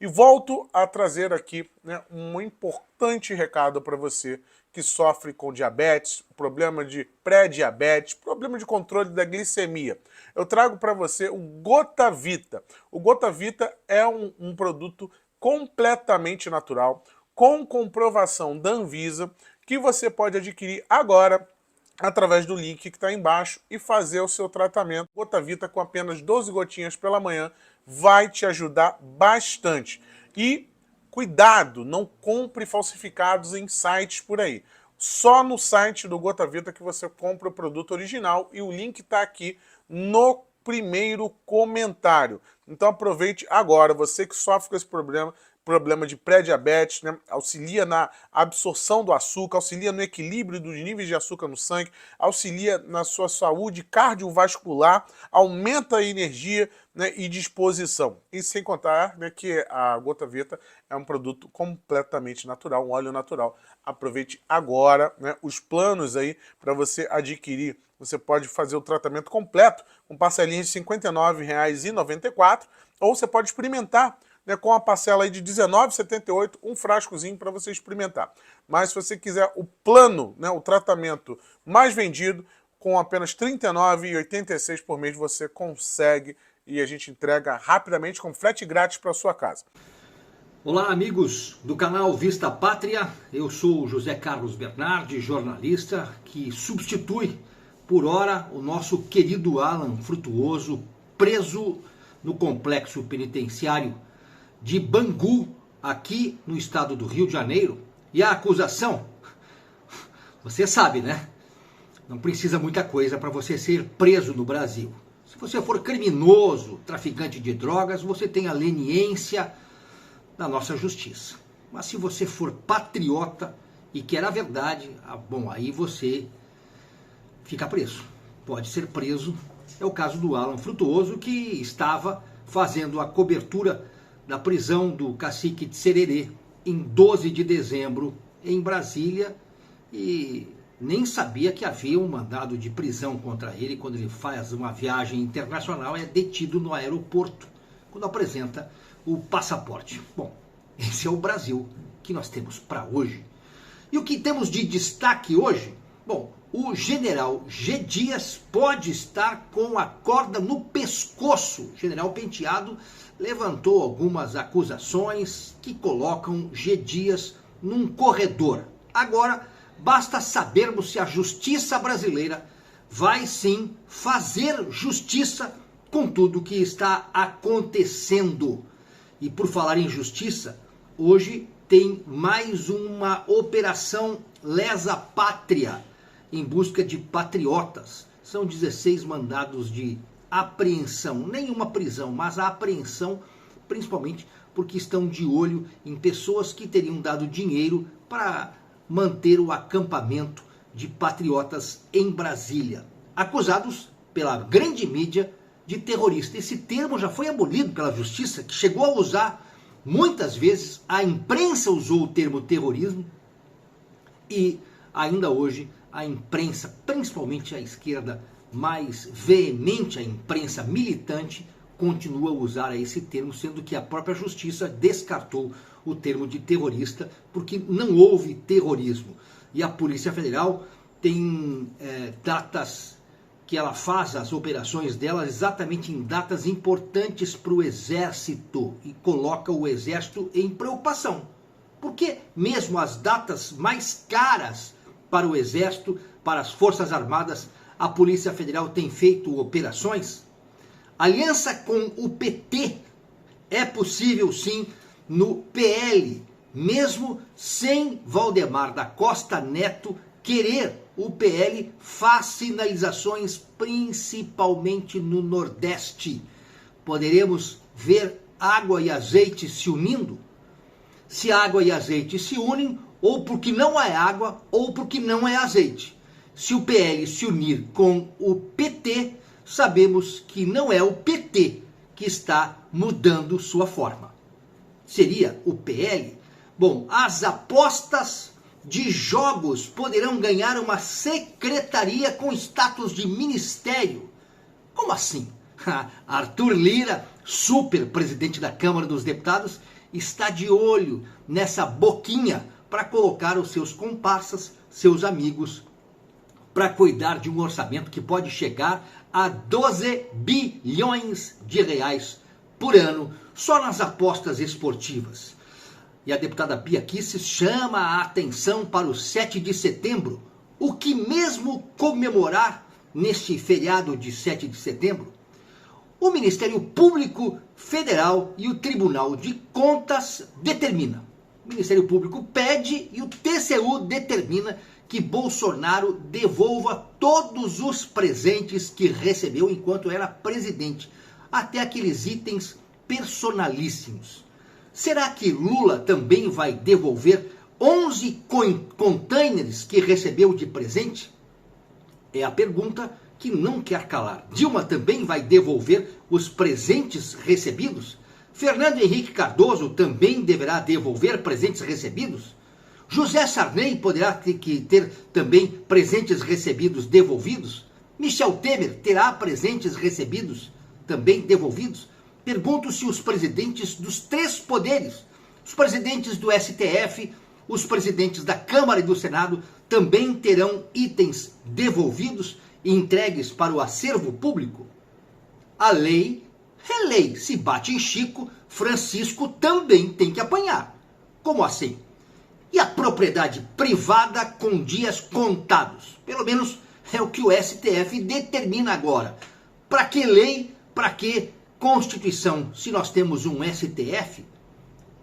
E volto a trazer aqui, né, um importante recado para você que sofre com diabetes, problema de pré-diabetes, problema de controle da glicemia. Eu trago para você o Gotavita. O Gotavita é um produto completamente natural, com comprovação da Anvisa, que você pode adquirir agora através do link que está embaixo e fazer o seu tratamento. Gotavita com apenas 12 gotinhas pela manhã vai te ajudar bastante. E cuidado, não compre falsificados em sites por aí. Só no site do Gotavita que você compra o produto original e o link está aqui no primeiro comentário. Então aproveite agora, você que sofre com esse problema de pré-diabetes, né? Auxilia na absorção do açúcar, auxilia no equilíbrio dos níveis de açúcar no sangue, auxilia na sua saúde cardiovascular, aumenta a energia, né, e disposição. E sem contar, né, que a Gotavita é um produto completamente natural, um óleo natural. Aproveite agora, né, os planos aí para você adquirir. Você pode fazer o tratamento completo com parcelinhas de R$ 59,94 ou você pode experimentar, né, com a parcela aí de R$ 19,78, um frascozinho para você experimentar. Mas se você quiser o plano, né, o tratamento mais vendido, com apenas R$ 39,86 por mês você consegue e a gente entrega rapidamente com frete grátis para sua casa. Olá amigos do canal Vista Pátria, eu sou José Carlos Bernardi, jornalista que substitui por hora o nosso querido Alan Frutuoso, preso no complexo penitenciário de Bangu, aqui no estado do Rio de Janeiro. E a acusação, você sabe, né? Não precisa muita coisa para você ser preso no Brasil. Se você for criminoso, traficante de drogas, você tem a leniência da nossa justiça. Mas se você for patriota e quer a verdade, bom, aí você fica preso. Pode ser preso. É o caso do Alan Frutuoso, que estava fazendo a cobertura da prisão do cacique de Sererê em 12 de dezembro em Brasília e nem sabia que havia um mandado de prisão contra ele. Quando ele faz uma viagem internacional, é detido no aeroporto quando apresenta o passaporte. Bom, esse é o Brasil que nós temos para hoje. E o que temos de destaque hoje? Bom, o general G. Dias pode estar com a corda no pescoço. O general Penteado levantou algumas acusações que colocam G. Dias num corredor. Agora, basta sabermos se a justiça brasileira vai sim fazer justiça com tudo que está acontecendo. E por falar em justiça, hoje tem mais uma operação lesa pátria em busca de patriotas. São 16 mandados de apreensão, nenhuma prisão, mas a apreensão principalmente porque estão de olho em pessoas que teriam dado dinheiro para manter o acampamento de patriotas em Brasília, acusados pela grande mídia de terrorista. Esse termo já foi abolido pela justiça, que chegou a usar muitas vezes, a imprensa usou o termo terrorismo e ainda hoje a imprensa, principalmente a esquerda mais veemente, a imprensa militante, continua a usar esse termo, sendo que a própria justiça descartou o termo de terrorista, porque não houve terrorismo. E a Polícia Federal tem datas que ela faz as operações dela exatamente em datas importantes para o Exército e coloca o Exército em preocupação. Porque mesmo as datas mais caras para o Exército, para as Forças Armadas, a Polícia Federal tem feito operações. Aliança com o PT é possível sim no PL, mesmo sem Valdemar da Costa Neto querer. O PL faz sinalizações principalmente no Nordeste. Poderemos ver água e azeite se unindo? Se água e azeite se unem, ou porque não é água, ou porque não é azeite. Se o PL se unir com o PT, sabemos que não é o PT que está mudando sua forma. Seria o PL? Bom, as apostas de jogos poderão ganhar uma secretaria com status de ministério. Como assim? Arthur Lira, super presidente da Câmara dos Deputados, está de olho nessa boquinha para colocar os seus comparsas, seus amigos, para cuidar de um orçamento que pode chegar a 12 bilhões de reais por ano, só nas apostas esportivas. E a deputada Bia Kicis chama a atenção para o 7 de setembro, o que mesmo comemorar neste feriado de 7 de setembro, o Ministério Público Federal e o Tribunal de Contas determinam. O Ministério Público pede e o TCU determina que Bolsonaro devolva todos os presentes que recebeu enquanto era presidente, até aqueles itens personalíssimos. Será que Lula também vai devolver 11 containers que recebeu de presente? É a pergunta que não quer calar. Dilma também vai devolver os presentes recebidos? Fernando Henrique Cardoso também deverá devolver presentes recebidos? José Sarney poderá ter também presentes recebidos devolvidos? Michel Temer terá presentes recebidos também devolvidos? Pergunto se os presidentes dos 3 poderes, os presidentes do STF, os presidentes da Câmara e do Senado, também terão itens devolvidos e entregues para o acervo público? A lei é lei. Se bate em Chico, Francisco também tem que apanhar. Como assim? E a propriedade privada com dias contados? Pelo menos é o que o STF determina agora. Para que lei? Para que Constituição? Se nós temos um STF,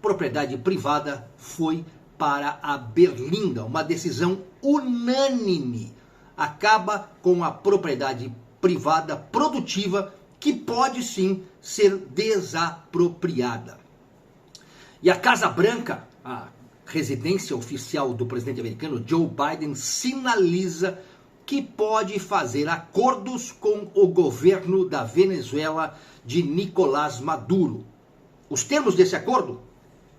propriedade privada foi para a berlinda, uma decisão unânime. Acaba com a propriedade privada produtiva, que pode sim ser desapropriada. E a Casa Branca, a residência oficial do presidente americano Joe Biden, sinaliza que pode fazer acordos com o governo da Venezuela de Nicolás Maduro. Os termos desse acordo?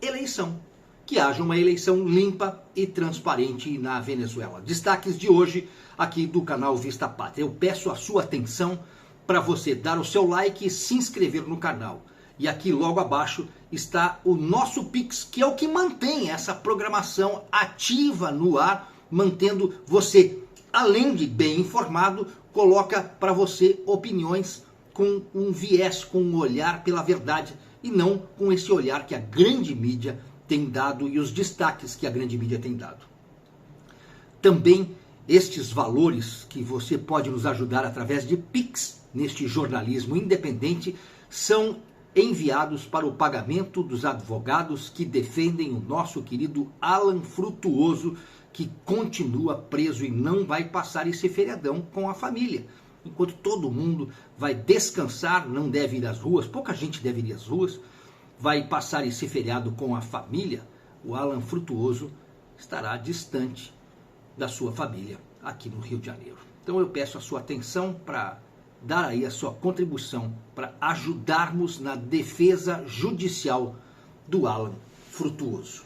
Eleição. Que haja uma eleição limpa e transparente na Venezuela. Destaques de hoje aqui do canal Vista Pátria. Eu peço a sua atenção para você dar o seu like e se inscrever no canal. E aqui logo abaixo está o nosso Pix, que é o que mantém essa programação ativa no ar, mantendo você, além de bem informado, coloca para você opiniões com um viés, com um olhar pela verdade, e não com esse olhar que a grande mídia tem dado e os destaques que a grande mídia tem dado. Também estes valores que você pode nos ajudar através de Pix neste jornalismo independente são enviados para o pagamento dos advogados que defendem o nosso querido Alan Frutuoso, que continua preso e não vai passar esse feriadão com a família. Enquanto todo mundo vai descansar, não deve ir às ruas, pouca gente deve ir às ruas, vai passar esse feriado com a família, o Alan Frutuoso estará distante da sua família aqui no Rio de Janeiro. Então eu peço a sua atenção para dar aí a sua contribuição para ajudarmos na defesa judicial do Alan Frutuoso.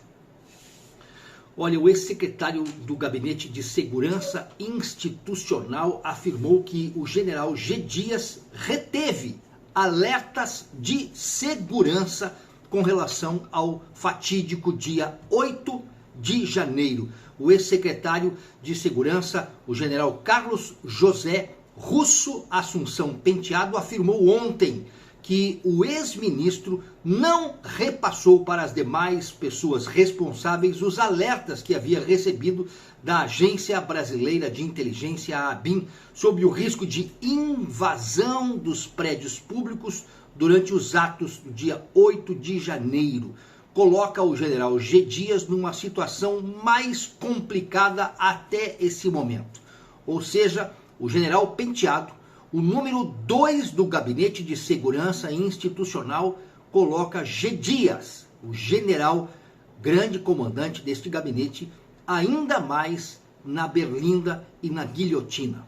Olha, o ex-secretário do Gabinete de Segurança Institucional afirmou que o general G. Dias reteve alertas de segurança com relação ao fatídico dia 8 de janeiro. O ex-secretário de Segurança, o general Carlos José Russo Assunção Penteado, afirmou ontem que o ex-ministro não repassou para as demais pessoas responsáveis os alertas que havia recebido da Agência Brasileira de Inteligência, a ABIN, sobre o risco de invasão dos prédios públicos durante os atos do dia 8 de janeiro. Coloca o general G. Dias numa situação mais complicada até esse momento. Ou seja, o general Penteado, o número 2 do Gabinete de Segurança Institucional, coloca G. Dias, o general, grande comandante deste gabinete, ainda mais na berlinda e na guilhotina.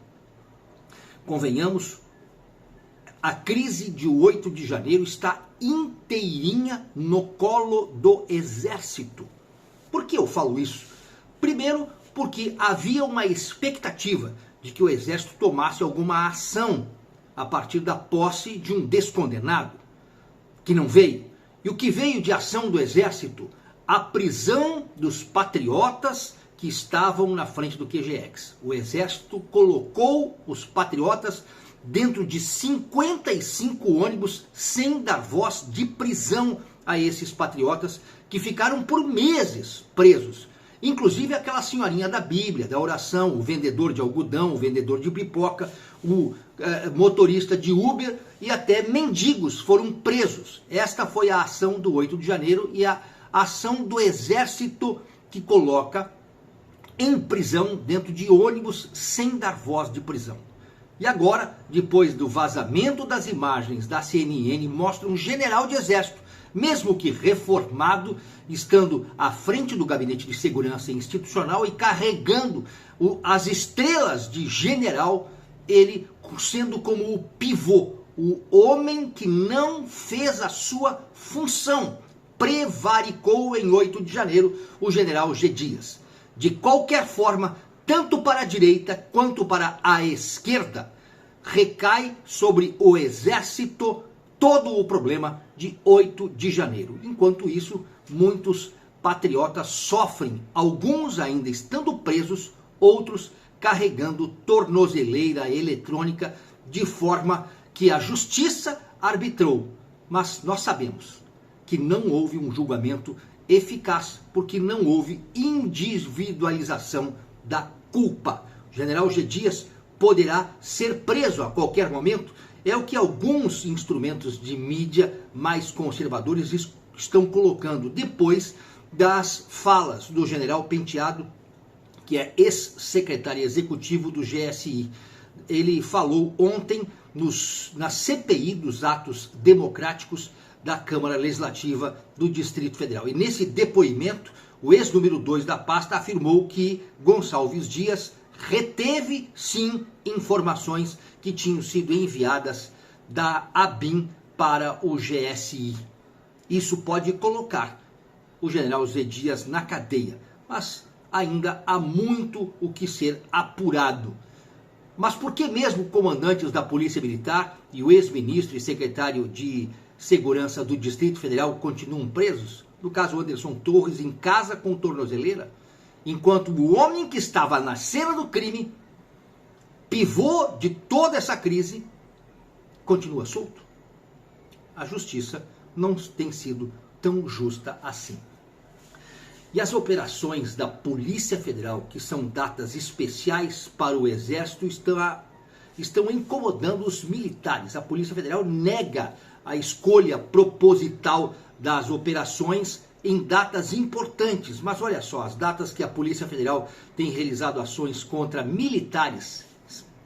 Convenhamos, a crise de 8 de janeiro está inteirinha no colo do Exército. Por que eu falo isso? Primeiro, porque havia uma expectativa de que o Exército tomasse alguma ação a partir da posse de um descondenado, que não veio. E o que veio de ação do Exército? A prisão dos patriotas que estavam na frente do QGX. O Exército colocou os patriotas dentro de 55 ônibus sem dar voz de prisão a esses patriotas que ficaram por meses presos. Inclusive aquela senhorinha da Bíblia, da oração, o vendedor de algodão, o vendedor de pipoca, o motorista de Uber e até mendigos foram presos. Esta foi a ação do 8 de janeiro e a ação do Exército que coloca em prisão dentro de ônibus sem dar voz de prisão. E agora, depois do vazamento das imagens da CNN, mostra um general de exército, mesmo que reformado, estando à frente do Gabinete de Segurança Institucional e carregando as estrelas de general, ele sendo como o pivô, o homem que não fez a sua função, prevaricou em 8 de janeiro o general G. Dias. De qualquer forma, tanto para a direita quanto para a esquerda, recai sobre o Exército todo o problema de 8 de janeiro. Enquanto isso, muitos patriotas sofrem, alguns ainda estando presos, outros carregando tornozeleira eletrônica, de forma que a justiça arbitrou. Mas nós sabemos que não houve um julgamento eficaz, porque não houve individualização da culpa. O general G. Dias poderá ser preso a qualquer momento, é o que alguns instrumentos de mídia mais conservadores estão colocando, depois das falas do general Penteado, que é ex-secretário executivo do GSI. Ele falou ontem na CPI dos atos democráticos da Câmara Legislativa do Distrito Federal. E nesse depoimento, o ex-número 2 da pasta afirmou que Gonçalves Dias reteve, sim, informações que tinham sido enviadas da ABIN para o GSI. Isso pode colocar o general Zé Dias na cadeia, mas ainda há muito o que ser apurado. Mas por que mesmo comandantes da Polícia Militar e o ex-ministro e secretário de Segurança do Distrito Federal continuam presos? No caso Anderson Torres, em casa com tornozeleira, enquanto o homem que estava na cena do crime, pivô de toda essa crise, continua solto. A justiça não tem sido tão justa assim. E as operações da Polícia Federal, que são datas especiais para o Exército, estão incomodando os militares. A Polícia Federal nega a escolha proposital das operações em datas importantes. Mas olha só, as datas que a Polícia Federal tem realizado ações contra militares,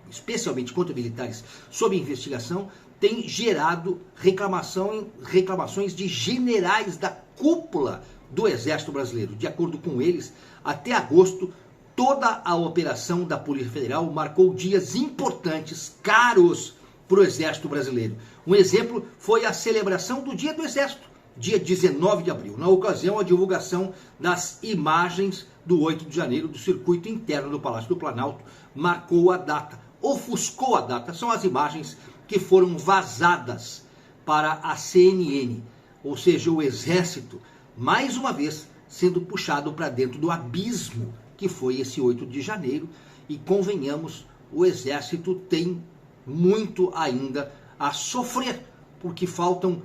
especialmente contra militares sob investigação, tem gerado reclamações de generais da cúpula do Exército Brasileiro. De acordo com eles, até agosto, toda a operação da Polícia Federal marcou dias importantes, caros para o Exército Brasileiro. Um exemplo foi a celebração do Dia do Exército, dia 19 de abril. Na ocasião, a divulgação das imagens do 8 de janeiro do circuito interno do Palácio do Planalto marcou a data, ofuscou a data. São as imagens que foram vazadas para a CNN, ou seja, o Exército, mais uma vez, sendo puxado para dentro do abismo que foi esse 8 de janeiro. E convenhamos, o Exército tem muito ainda a sofrer, porque faltam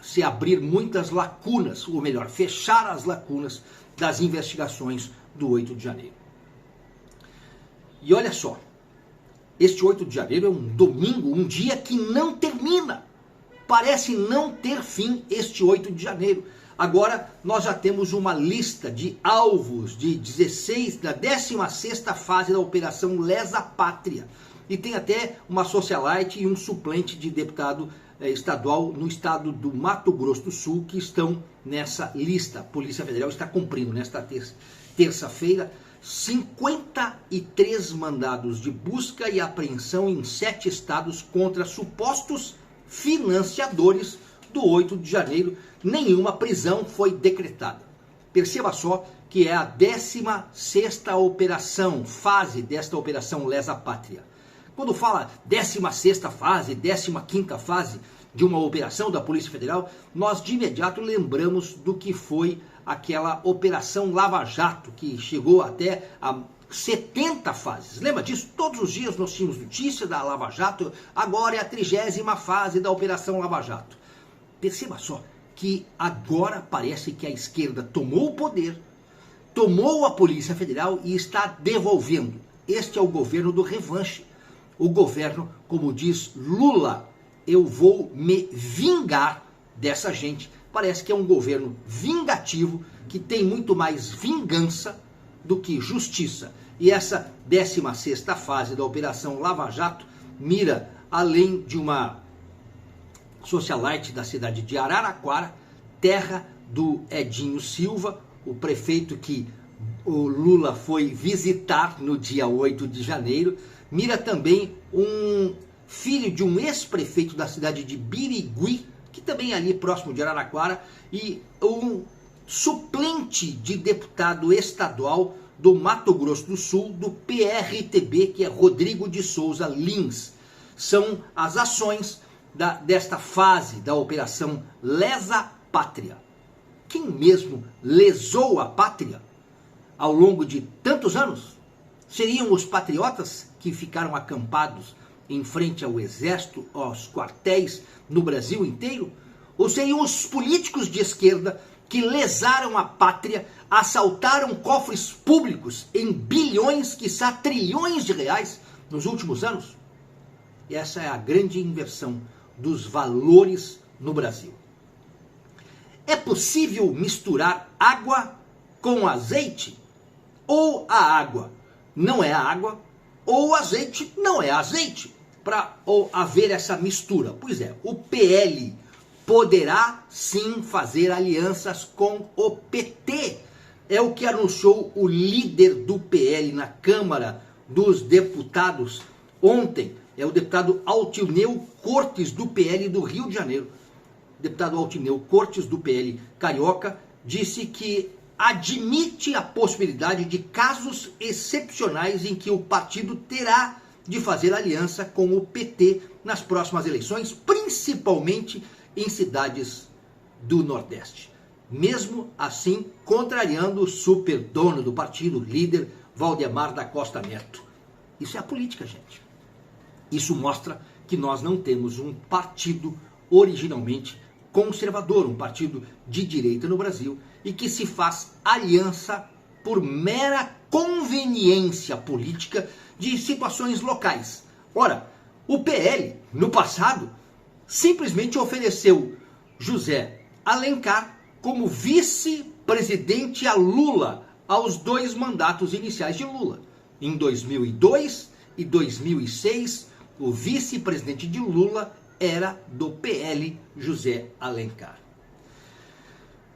se abrir muitas lacunas, ou melhor, fechar as lacunas das investigações do 8 de janeiro. E olha só, este 8 de janeiro é um domingo, um dia que não termina. Parece não ter fim este 8 de janeiro. Agora nós já temos uma lista de alvos de 16, da 16ª fase da Operação Lesa Pátria. E tem até uma socialite e um suplente de deputado estadual no estado do Mato Grosso do Sul que estão nessa lista. A Polícia Federal está cumprindo nesta terça-feira 53 mandados de busca e apreensão em 7 estados contra supostos financiadores do 8 de janeiro. Nenhuma prisão foi decretada. Perceba só que é a 16ª operação, fase desta Operação Lesa Pátria. Quando fala 16ª fase, 15ª fase, de uma operação da Polícia Federal, nós de imediato lembramos do que foi aquela Operação Lava Jato, que chegou até a 70 fases. Lembra disso? Todos os dias nós tínhamos notícia da Lava Jato, agora é a 30ª fase da Operação Lava Jato. Perceba só que agora parece que a esquerda tomou o poder, tomou a Polícia Federal e está devolvendo. Este é o governo do revanche. O governo, como diz Lula, eu vou me vingar dessa gente. Parece que é um governo vingativo, que tem muito mais vingança do que justiça. E essa 16ª fase da Operação Lava Jato mira, além de uma socialite da cidade de Araraquara, terra do Edinho Silva, o prefeito que o Lula foi visitar no dia 8 de janeiro, mira também um filho de um ex-prefeito da cidade de Birigui, que também é ali próximo de Araraquara, e um suplente de deputado estadual do Mato Grosso do Sul, do PRTB, que é Rodrigo de Souza Lins. São as ações desta fase da Operação Lesa Pátria. Quem mesmo lesou a pátria ao longo de tantos anos? Seriam os patriotas que ficaram acampados em frente ao exército, aos quartéis no Brasil inteiro? Ou seriam os políticos de esquerda que lesaram a pátria, assaltaram cofres públicos em bilhões, quiçá trilhões de reais nos últimos anos? E essa é a grande inversão dos valores no Brasil. É possível misturar água com azeite? Ou a água não é água, ou o azeite não é azeite, para haver essa mistura? Pois é, o PL poderá sim fazer alianças com o PT. É o que anunciou o líder do PL na Câmara dos Deputados ontem. É o deputado Altineu Cortes, do PL do Rio de Janeiro. O deputado Altineu Cortes, do PL carioca, disse que admite a possibilidade de casos excepcionais em que o partido terá de fazer aliança com o PT nas próximas eleições, principalmente em cidades do Nordeste. Mesmo assim, contrariando o super dono do partido, líder Valdemar da Costa Neto. Isso é a política, gente. Isso mostra que nós não temos um partido originalmente conservador, um partido de direita no Brasil, e que se faz aliança por mera conveniência política de situações locais. Ora, o PL, no passado, simplesmente ofereceu José Alencar como vice-presidente a Lula aos 2 mandatos iniciais de Lula. Em 2002 e 2006, o vice-presidente de Lula era do PL, José Alencar.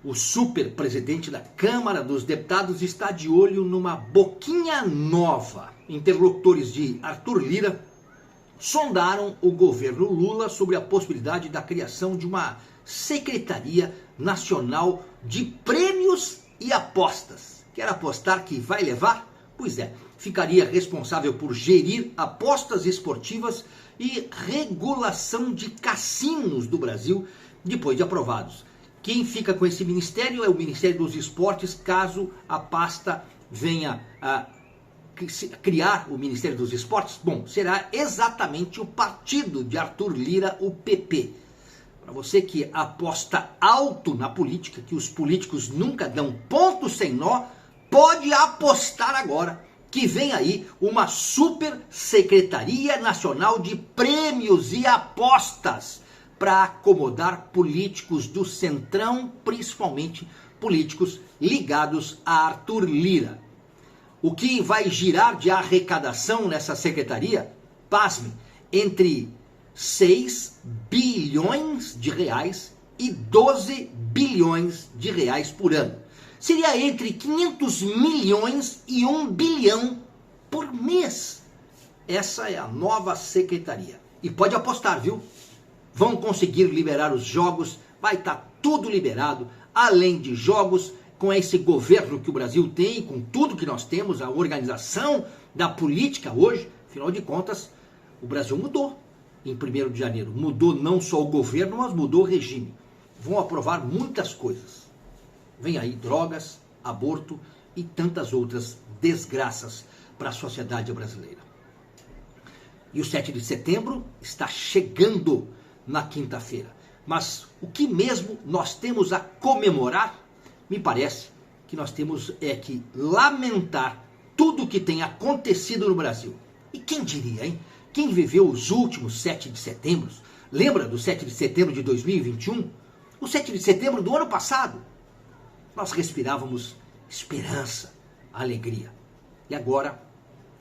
O super-presidente da Câmara dos Deputados está de olho numa boquinha nova. Interlocutores de Arthur Lira sondaram o governo Lula sobre a possibilidade da criação de uma Secretaria Nacional de Prêmios e Apostas. Quer apostar que vai levar? Pois é, ficaria responsável por gerir apostas esportivas e regulação de cassinos do Brasil depois de aprovados. Quem fica com esse ministério é o Ministério dos Esportes, caso a pasta venha a criar o Ministério dos Esportes. Bom, será exatamente o partido de Arthur Lira, o PP. Para você que aposta alto na política, que os políticos nunca dão ponto sem nó, pode apostar agora que vem aí uma super Secretaria Nacional de Prêmios e Apostas para acomodar políticos do Centrão, principalmente políticos ligados a Arthur Lira. O que vai girar de arrecadação nessa secretaria, pasme, entre 6 bilhões de reais e 12 bilhões de reais por ano. Seria entre 500 milhões e 1 bilhão por mês. Essa é a nova secretaria. E pode apostar, viu? Vão conseguir liberar os jogos, vai estar tudo liberado, além de jogos, com esse governo que o Brasil tem, com tudo que nós temos, a organização da política hoje, afinal de contas, o Brasil mudou. em 1º de janeiro. Mudou não só o governo, mas mudou o regime. Vão aprovar muitas coisas. Vem aí drogas, aborto e tantas outras desgraças para a sociedade brasileira. E o 7 de setembro está chegando na quinta-feira. Mas o que mesmo nós temos a comemorar, me parece que nós temos que lamentar tudo o que tem acontecido no Brasil. E quem diria, hein? Quem viveu os últimos 7 de setembro, lembra do 7 de setembro de 2021? O 7 de setembro do ano passado, nós respirávamos esperança, alegria. E agora,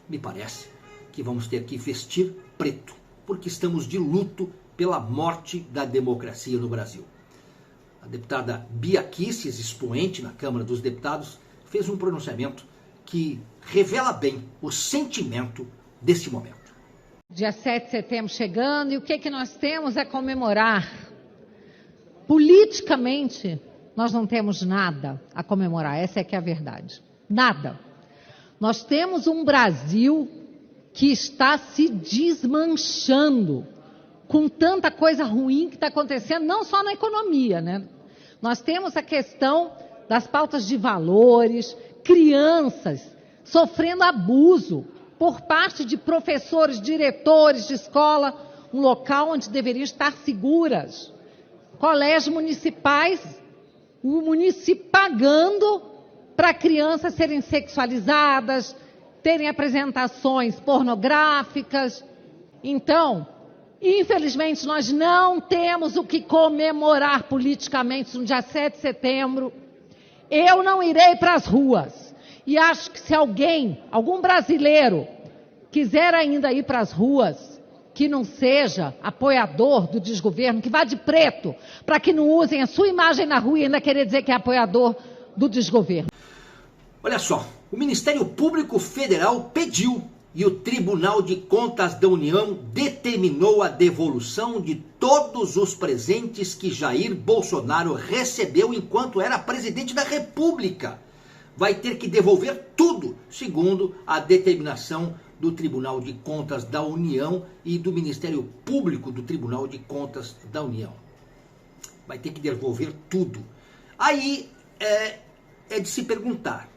me parece que vamos ter que vestir preto, porque estamos de luto pela morte da democracia no Brasil. A deputada Bia Kicis, expoente na Câmara dos Deputados, fez um pronunciamento que revela bem o sentimento desse momento. Dia 7 de setembro chegando, e o que nós temos a comemorar? Politicamente, nós não temos nada a comemorar, essa é que é a verdade. Nada. Nós temos um Brasil que está se desmanchando com tanta coisa ruim que está acontecendo, não só na economia, né? Nós temos a questão das pautas de valores, crianças sofrendo abuso por parte de professores, diretores de escola, um local onde deveriam estar seguras. Colégios municipais, o município pagando para crianças serem sexualizadas, terem apresentações pornográficas. Então, infelizmente, nós não temos o que comemorar politicamente no dia 7 de setembro. Eu não irei para as ruas. E acho que se algum brasileiro, quiser ainda ir para as ruas, que não seja apoiador do desgoverno, que vá de preto, para que não usem a sua imagem na rua e ainda querer dizer que é apoiador do desgoverno. Olha só, o Ministério Público Federal pediu e o Tribunal de Contas da União determinou a devolução de todos os presentes que Jair Bolsonaro recebeu enquanto era presidente da República. Vai ter que devolver tudo, segundo a determinação do Tribunal de Contas da União e do Ministério Público do Tribunal de Contas da União. Vai ter que devolver tudo. Aí é de se perguntar.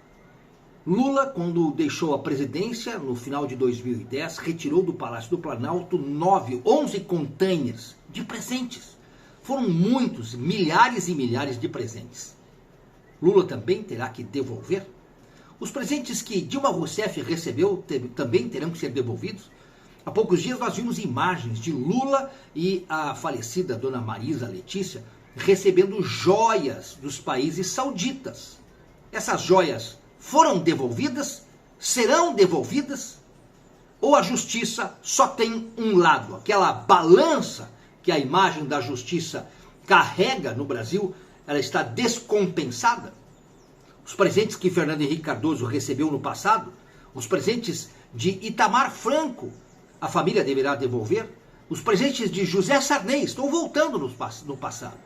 Lula, quando deixou a presidência, no final de 2010, retirou do Palácio do Planalto 11 containers de presentes. Foram muitos, milhares e milhares de presentes. Lula também terá que devolver? Os presentes que Dilma Rousseff recebeu também terão que ser devolvidos? Há poucos dias nós vimos imagens de Lula e a falecida dona Marisa Letícia recebendo joias dos países sauditas. Essas joias foram devolvidas? Serão devolvidas? Ou a justiça só tem um lado? Aquela balança que a imagem da justiça carrega no Brasil, ela está descompensada? Os presentes que Fernando Henrique Cardoso recebeu no passado, os presentes de Itamar Franco, a família deverá devolver? Os presentes de José Sarney estão voltando no passado.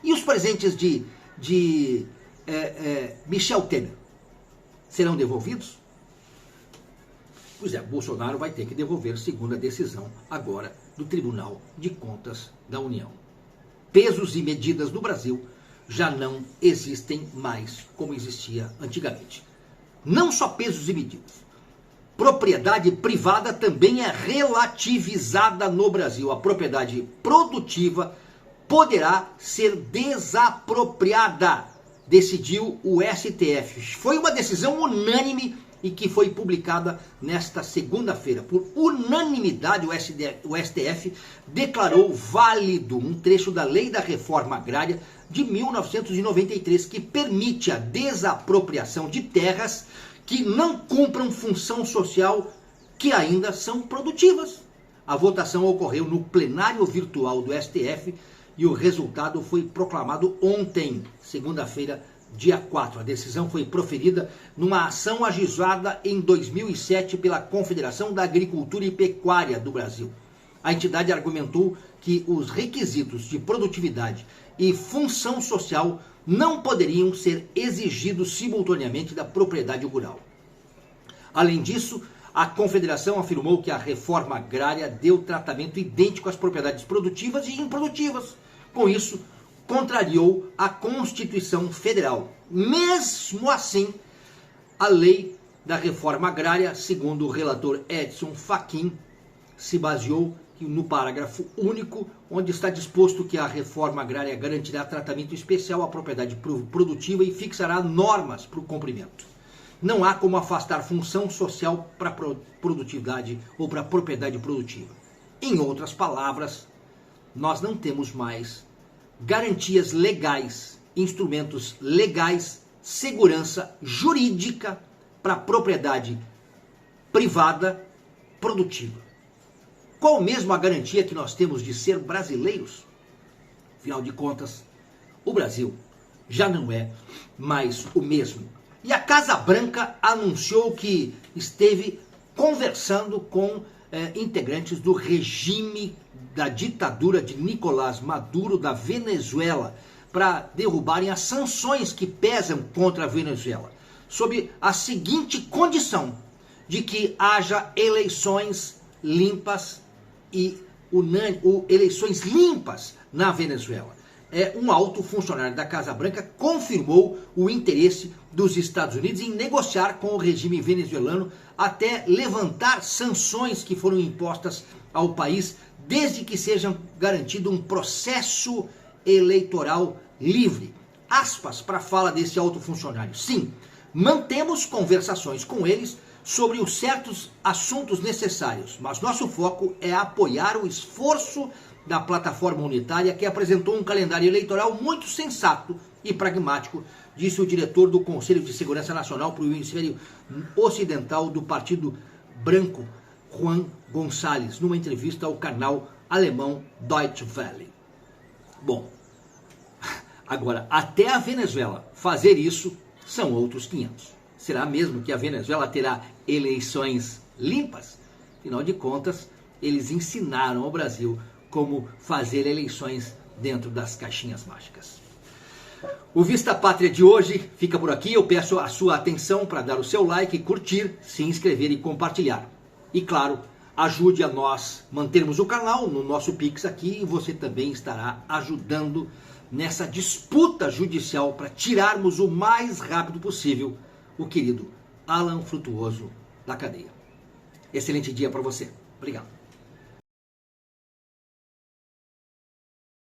E os presentes de Michel Temer serão devolvidos? Pois é, Bolsonaro vai ter que devolver, segundo a decisão agora do Tribunal de Contas da União. Pesos e medidas no Brasil já não existem mais como existia antigamente. Não só pesos e medidas. Propriedade privada também é relativizada no Brasil. A propriedade produtiva poderá ser desapropriada, decidiu o STF. Foi uma decisão unânime e que foi publicada nesta segunda-feira. Por unanimidade, o STF declarou válido um trecho da Lei da Reforma Agrária de 1993, que permite a desapropriação de terras que não cumpram função social, que ainda são produtivas. A votação ocorreu no plenário virtual do STF e o resultado foi proclamado ontem, segunda-feira, dia 4. A decisão foi proferida numa ação ajuizada em 2007 pela Confederação da Agricultura e Pecuária do Brasil. A entidade argumentou que os requisitos de produtividade e função social não poderiam ser exigidos simultaneamente da propriedade rural. Além disso, A Confederação afirmou que a reforma agrária deu tratamento idêntico às propriedades produtivas e improdutivas. Com isso, contrariou a Constituição Federal. Mesmo assim, a lei da reforma agrária, segundo o relator Edson Fachin, se baseou no parágrafo único, onde está disposto que a reforma agrária garantirá tratamento especial à propriedade produtiva e fixará normas para o cumprimento. Não há como afastar função social para produtividade ou para propriedade produtiva. Em outras palavras, nós não temos mais garantias legais, instrumentos legais, segurança jurídica para propriedade privada produtiva. Qual mesmo a garantia que nós temos de ser brasileiros? Afinal de contas, o Brasil já não é mais o mesmo. E a Casa Branca anunciou que esteve conversando com integrantes do regime da ditadura de Nicolás Maduro da Venezuela para derrubarem as sanções que pesam contra a Venezuela, sob a seguinte condição: de que haja eleições limpas eleições limpas na Venezuela. Um alto funcionário da Casa Branca confirmou o interesse dos Estados Unidos em negociar com o regime venezuelano até levantar sanções que foram impostas ao país, desde que seja garantido um processo eleitoral livre. Aspas para a fala desse alto funcionário. Sim, mantemos conversações com eles sobre os certos assuntos necessários, mas nosso foco é apoiar o esforço da plataforma unitária, que apresentou um calendário eleitoral muito sensato e pragmático, disse o diretor do Conselho de Segurança Nacional para o Hemisfério Ocidental do Partido Branco, Juan Gonçalves, numa entrevista ao canal alemão Deutsche Welle. Bom, agora, até a Venezuela fazer isso, são outros 500. Será mesmo que a Venezuela terá eleições limpas? Afinal de contas, eles ensinaram ao Brasil como fazer eleições dentro das caixinhas mágicas. O Vista Pátria de hoje fica por aqui. Eu peço a sua atenção para dar o seu like, curtir, se inscrever e compartilhar. E claro, ajude a nós mantermos o canal no nosso Pix aqui, e você também estará ajudando nessa disputa judicial para tirarmos o mais rápido possível o querido Alan Frutuoso da cadeia. Excelente dia para você. Obrigado.